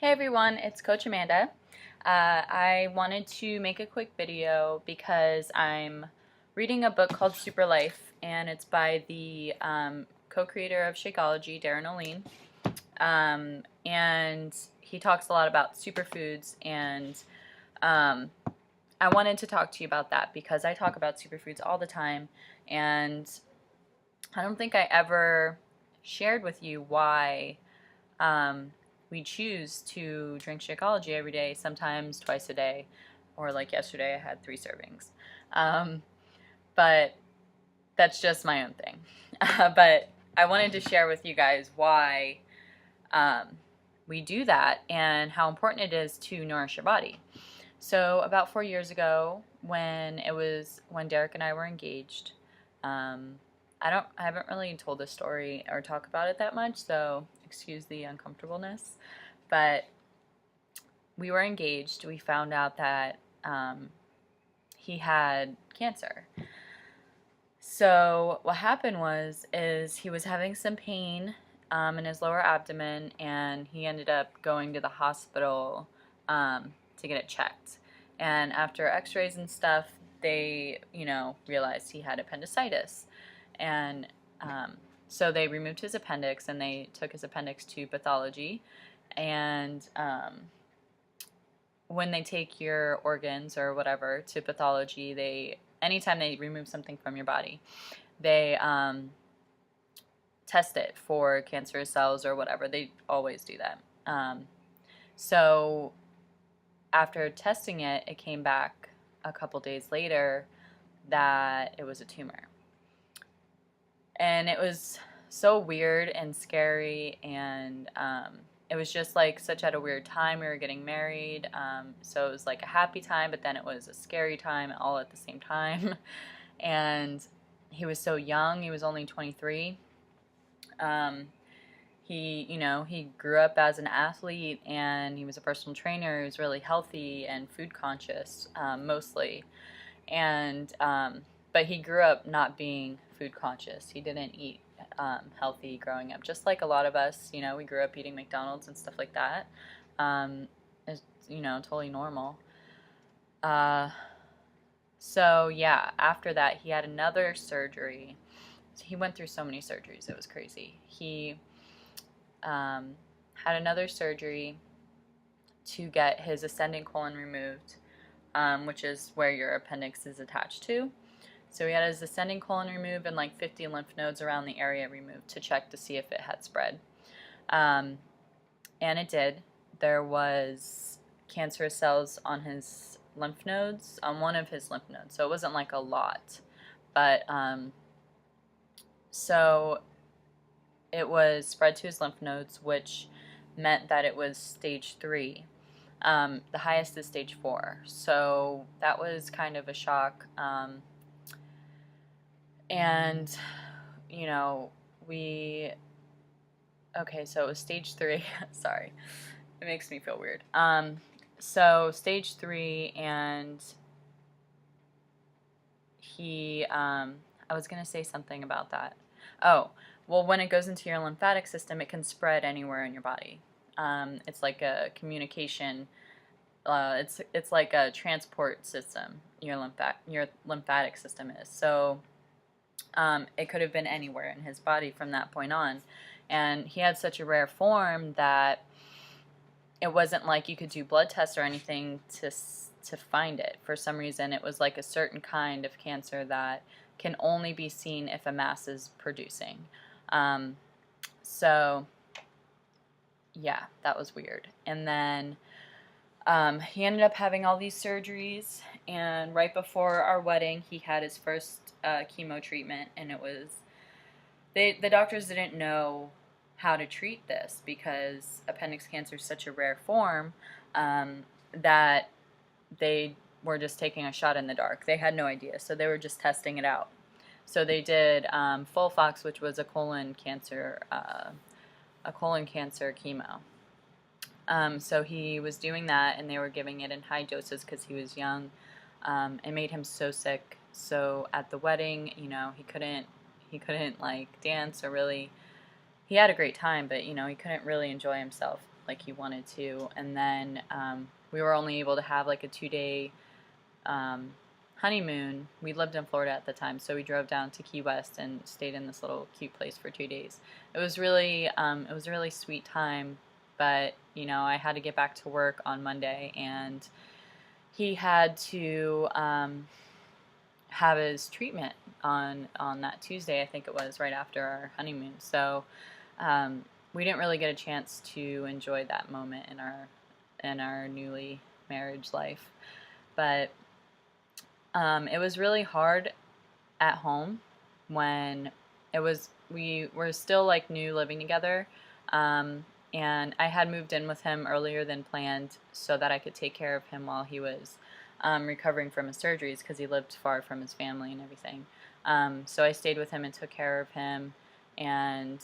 Hey everyone, it's Coach Amanda. I wanted to make a quick video because I'm reading a book called Super Life, and it's by the co-creator of Shakeology, Darren O'Lean. And he talks a lot about superfoods, and um, I wanted to talk to you about that because I talk about superfoods all the time, and I don't think I ever shared with you why we choose to drink Shakeology every day, sometimes twice a day, or like yesterday I had 3 servings. Um, but that's just my own thing. But I wanted to share with you guys why we do that and how important it is to nourish your body. So about 4 years ago, when Derek and I were engaged, um, I haven't really told this story or talk about it that much, so excuse the uncomfortableness. But we were engaged. We found out that he had cancer. So what happened is he was having some pain in his lower abdomen, and he ended up going to the hospital to get it checked. And after X-rays and stuff, they, realized he had appendicitis, and so they removed his appendix and they took his appendix to pathology. And when they take your organs or whatever to pathology, anytime they remove something from your body, they test it for cancerous cells or whatever. They always do that. So after testing it, it came back a couple days later that it was a tumor. And it was so weird and scary, and it was just like such at a weird time. We were getting married, so it was like a happy time, but then it was a scary time all at the same time. And he was so young. He was only 23. He grew up as an athlete, and he was a personal trainer. He was really healthy and food conscious, mostly. And but he grew up not being food conscious. He didn't eat healthy growing up, just like a lot of us. We grew up eating McDonald's and stuff like that. It's totally normal. So yeah, after that he had another surgery. He went through so many surgeries, it was crazy. He had another surgery to get his ascending colon removed, which is where your appendix is attached to. So he had his ascending colon removed and like 50 lymph nodes around the area removed to check to see if it had spread. And it did. There was cancerous cells on his lymph nodes, on one of his lymph nodes. So it wasn't like a lot. But so it was spread to his lymph nodes, which meant that it was stage 3. The highest is stage 4. So that was kind of a shock. And, okay, so it was stage 3. Sorry, it makes me feel weird. So stage 3, and I was going to say something about that. Oh, well, when it goes into your lymphatic system, it can spread anywhere in your body. It's like a communication. It's like a transport system. Your lymphatic system is. So it could have been anywhere in his body from that point on. And he had such a rare form that it wasn't like you could do blood tests or anything to find it. For some reason, it was like a certain kind of cancer that can only be seen if a mass is producing. So yeah, that was weird. And then he ended up having all these surgeries, and right before our wedding, he had his first chemo treatment, and it was the doctors didn't know how to treat this because appendix cancer is such a rare form that they were just taking a shot in the dark. They had no idea, so they were just testing it out. So they did Folfox, which was a colon cancer chemo. So he was doing that, and they were giving it in high doses because he was young. It made him so sick. So at the wedding, he couldn't like dance or really he had a great time, but you know, he couldn't really enjoy himself like he wanted to. And then we were only able to have like a 2 day um, honeymoon. We lived in Florida at the time, so we drove down to Key West and stayed in this little cute place for 2 days. It was a really sweet time, but you know, I had to get back to work on Monday, and he had to have his treatment on that Tuesday. I think it was right after our honeymoon. So we didn't really get a chance to enjoy that moment in our newly marriage life. But it was really hard at home when we were still like new living together. And I had moved in with him earlier than planned so that I could take care of him while he was recovering from his surgeries, because he lived far from his family and everything. So I stayed with him and took care of him. And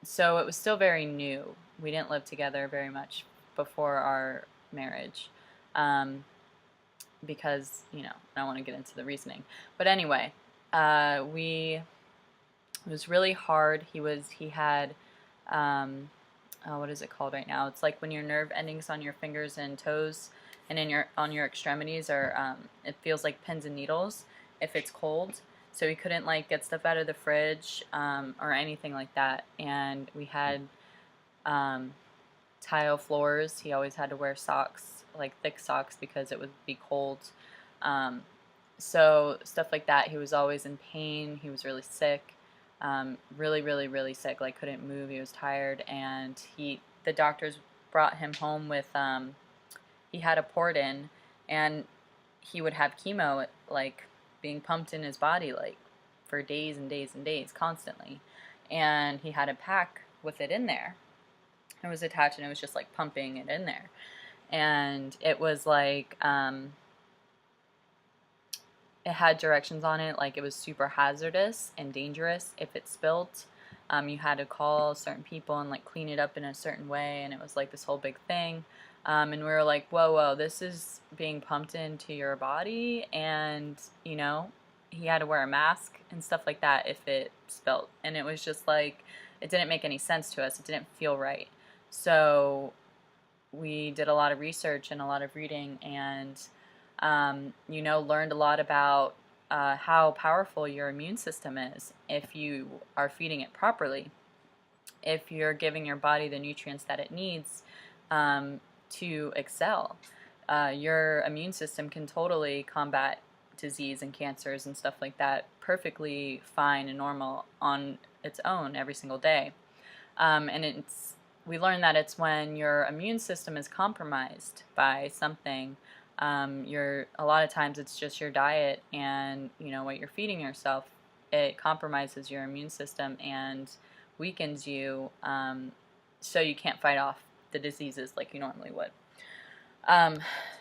so it was still very new. We didn't live together very much before our marriage. Because, you know, I don't want to get into the reasoning. But anyway, it was really hard. He had, what is it called right now? It's like when your nerve endings on your fingers and toes and on your extremities are, it feels like pins and needles if it's cold. So he couldn't like get stuff out of the fridge or anything like that. And we had tile floors. He always had to wear socks, like thick socks, because it would be cold. So stuff like that. He was always in pain. He was really sick, really, really, really sick. Like couldn't move. He was tired, and the doctors brought him home with. He had a port in, and he would have chemo like being pumped in his body like for days and days and days constantly, and he had a pack with it in there. It was attached, and it was just like pumping it in there. And it was like it had directions on it, like it was super hazardous and dangerous if it spilled. You had to call certain people and like clean it up in a certain way, and it was like this whole big thing. And we were like, whoa, this is being pumped into your body, and you know, he had to wear a mask and stuff like that if it spilled. And it was just like, it didn't make any sense to us. It didn't feel right. So we did a lot of research and a lot of reading, and you know, learned a lot about how powerful your immune system is if you are feeding it properly, if you're giving your body the nutrients that it needs to excel. Your immune system can totally combat disease and cancers and stuff like that perfectly fine and normal on its own every single day. And we learned that it's when your immune system is compromised by something. A lot of times it's just your diet and you know what you're feeding yourself. It compromises your immune system and weakens you, so you can't fight off the diseases like you normally would.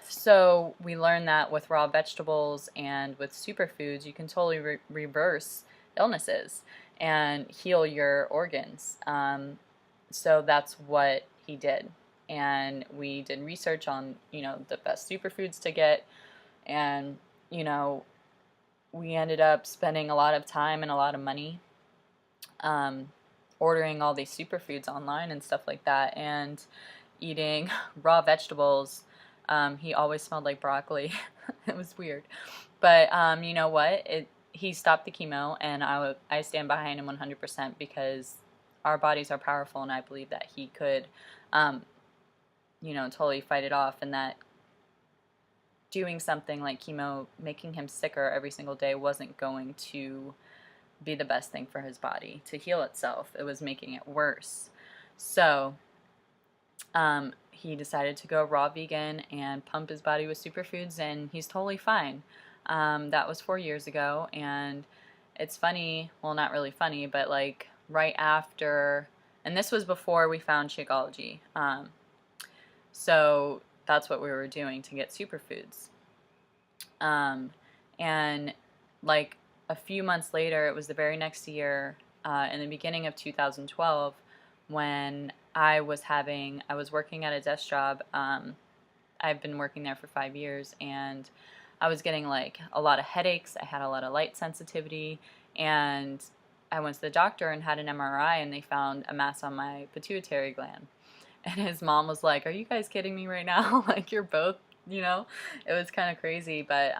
So we learned that with raw vegetables and with superfoods, you can totally reverse illnesses and heal your organs. So that's what he did. And we did research on, you know, the best superfoods to get. And, you know, we ended up spending a lot of time and a lot of money ordering all these superfoods online and stuff like that, and eating raw vegetables. He always smelled like broccoli. It was weird. But you know what? He stopped the chemo, and I stand behind him 100% because our bodies are powerful, and I believe that he could, you know, totally fight it off, and that doing something like chemo, making him sicker every single day, wasn't going to be the best thing for his body to heal itself. It was making it worse. So he decided to go raw vegan and pump his body with superfoods, and he's totally fine. That was 4 years ago, and it's funny, well, not really funny, but like right after, and this was before we found Shakeology. So that's what we were doing to get superfoods. And like a few months later, it was the very next year, in the beginning of 2012, when I was working at a desk job. I've been working there for 5 years, and I was getting like a lot of headaches. I had a lot of light sensitivity, and I went to the doctor and had an MRI, and they found a mass on my pituitary gland. And his mom was like, "Are you guys kidding me right now? Like, you're both, you know?" It was kind of crazy, but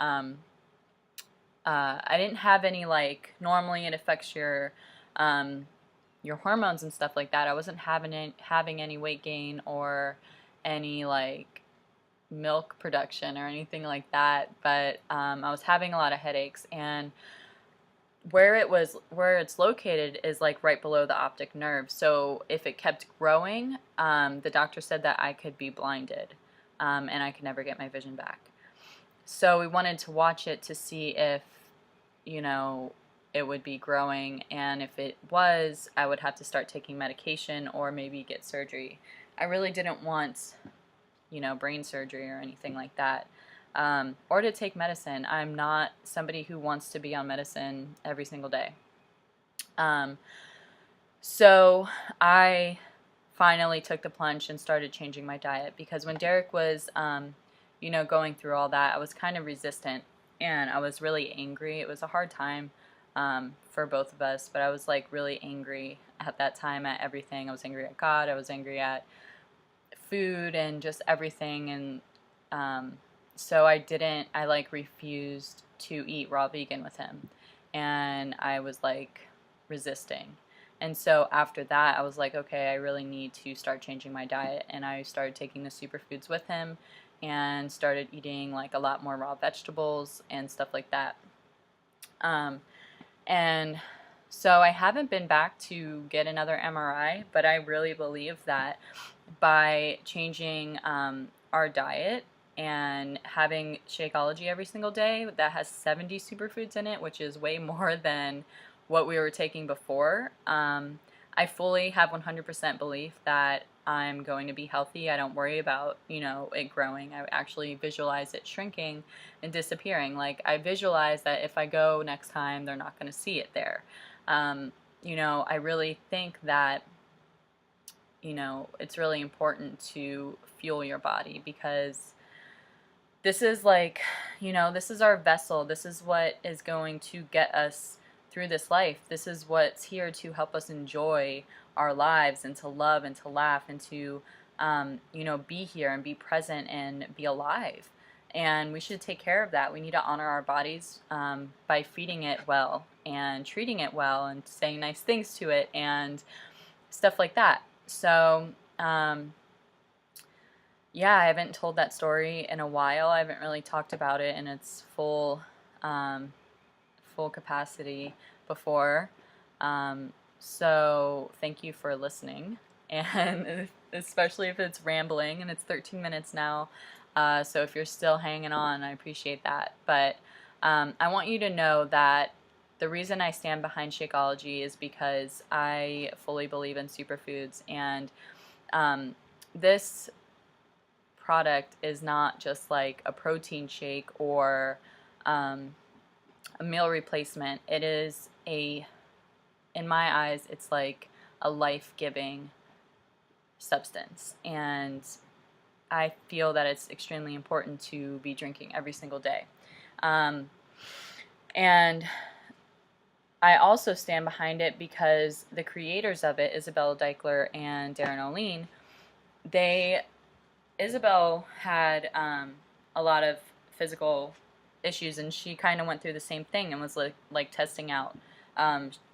I didn't have any, like, normally it affects your hormones and stuff like that. I wasn't having any weight gain or any, like, milk production or anything like that, but I was having a lot of headaches, and where it's located is like right below the optic nerve. So if it kept growing, the doctor said that I could be blinded, and I could never get my vision back. So we wanted to watch it to see if, you know, it would be growing, and if it was, I would have to start taking medication or maybe get surgery. I really didn't want, you know, brain surgery or anything like that, or to take medicine. I'm not somebody who wants to be on medicine every single day. So I finally took the plunge and started changing my diet, because when Derek was, you know, going through all that, I was kind of resistant, and I was really angry. It was a hard time for both of us, but I was like really angry at that time at everything. I was angry at God. I was angry at food and just everything, and so I like refused to eat raw vegan with him, and I was like resisting. And so after that, I was like, okay, I really need to start changing my diet, and I started taking the superfoods with him and started eating like a lot more raw vegetables and stuff like that. And so I haven't been back to get another MRI, but I really believe that by changing our diet and having Shakeology every single day that has 70 superfoods in it, which is way more than what we were taking before, I fully have 100% belief that I'm going to be healthy. I don't worry about, you know, it growing. I actually visualize it shrinking and disappearing. Like, I visualize that if I go next time, they're not going to see it there. You know, I really think that, you know, it's really important to fuel your body, because this is like, you know, this is our vessel. This is what is going to get us through this life. This is what's here to help us enjoy our lives and to love and to laugh and to, you know, be here and be present and be alive. And we should take care of that. We need to honor our bodies by feeding it well and treating it well and saying nice things to it and stuff like that. So, yeah, I haven't told that story in a while. I haven't really talked about it in its full capacity before. So thank you for listening, and especially if it's rambling, and it's 13 minutes now. So if you're still hanging on, I appreciate that. But I want you to know that the reason I stand behind Shakeology is because I fully believe in superfoods, and this product is not just like a protein shake or a meal replacement. It is in my eyes, it's like a life-giving substance, and I feel that it's extremely important to be drinking every single day. And I also stand behind it because the creators of it, Isabel Deichler and Darren O'Lean, Isabel had a lot of physical issues, and she kind of went through the same thing and was like testing out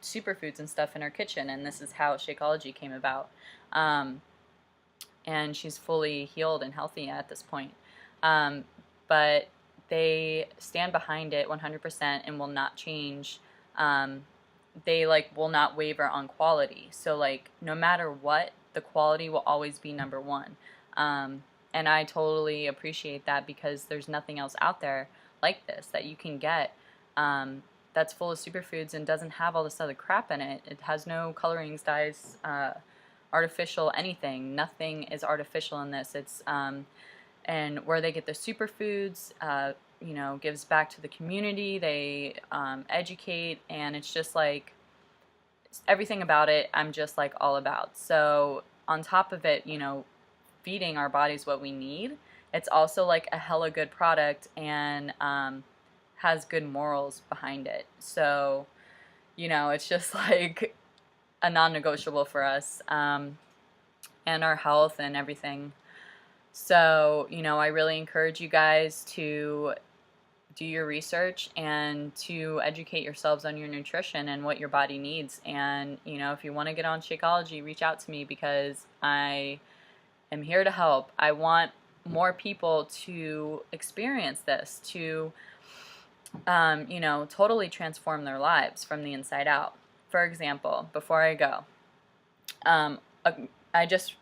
superfoods and stuff in her kitchen, and this is how Shakeology came about. And she's fully healed and healthy at this point. But they stand behind it 100% and will not change. They like will not waver on quality. So like no matter what, the quality will always be number one. And I totally appreciate that, because there's nothing else out there like this that you can get that's full of superfoods and doesn't have all this other crap in it. It has no colorings, dyes, artificial anything. Nothing is artificial in this. It's and where they get the superfoods, you know, gives back to the community. They educate, and it's just like everything about it I'm just like all about. So on top of it, you know, feeding our bodies what we need, it's also like a hella good product, and has good morals behind it. So you know, it's just like a non-negotiable for us, and our health and everything. So, you know, I really encourage you guys to do your research and to educate yourselves on your nutrition and what your body needs. And, you know, if you want to get on Shakeology, reach out to me because I am here to help. I want more people to experience this, to, you know, totally transform their lives from the inside out. For example, before I go, um, I just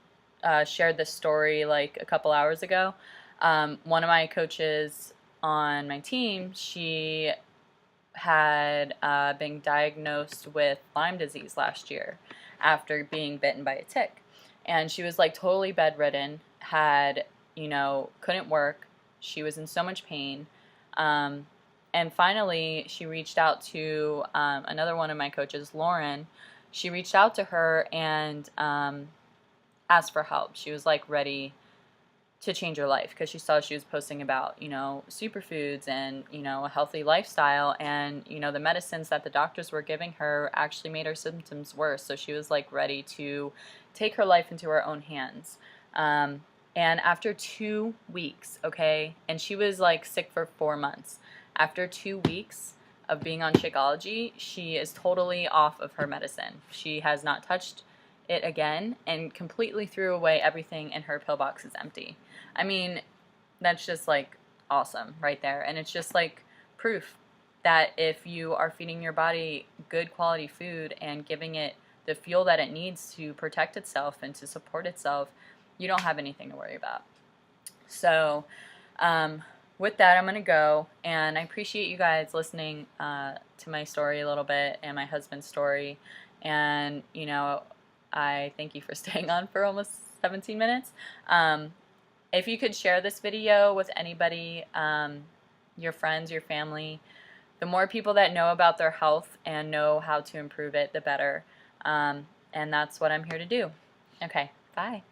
shared this story like a couple hours ago. One of my coaches on my team, she had been diagnosed with Lyme disease last year after being bitten by a tick. And she was like totally bedridden, had, you know, couldn't work. She was in so much pain. And finally, she reached out to another one of my coaches, Lauren. She reached out to her and asked for help. She was like ready to change her life because she saw she was posting about, you know, superfoods and, you know, a healthy lifestyle, and, you know, the medicines that the doctors were giving her actually made her symptoms worse. So she was like ready to take her life into her own hands. And after 2 weeks, okay, and she was like sick for 4 months. After 2 weeks of being on Shakeology, she is totally off of her medicine. She has not touched it again and completely threw away everything, and her pill box is empty. I mean, that's just like awesome right there. And it's just like proof that if you are feeding your body good quality food and giving it the fuel that it needs to protect itself and to support itself, you don't have anything to worry about. So with that, I'm going to go, and I appreciate you guys listening to my story a little bit and my husband's story. And, you know, I thank you for staying on for almost 17 minutes. If you could share this video with anybody, your friends, your family, the more people that know about their health and know how to improve it, the better. And that's what I'm here to do. Okay, bye.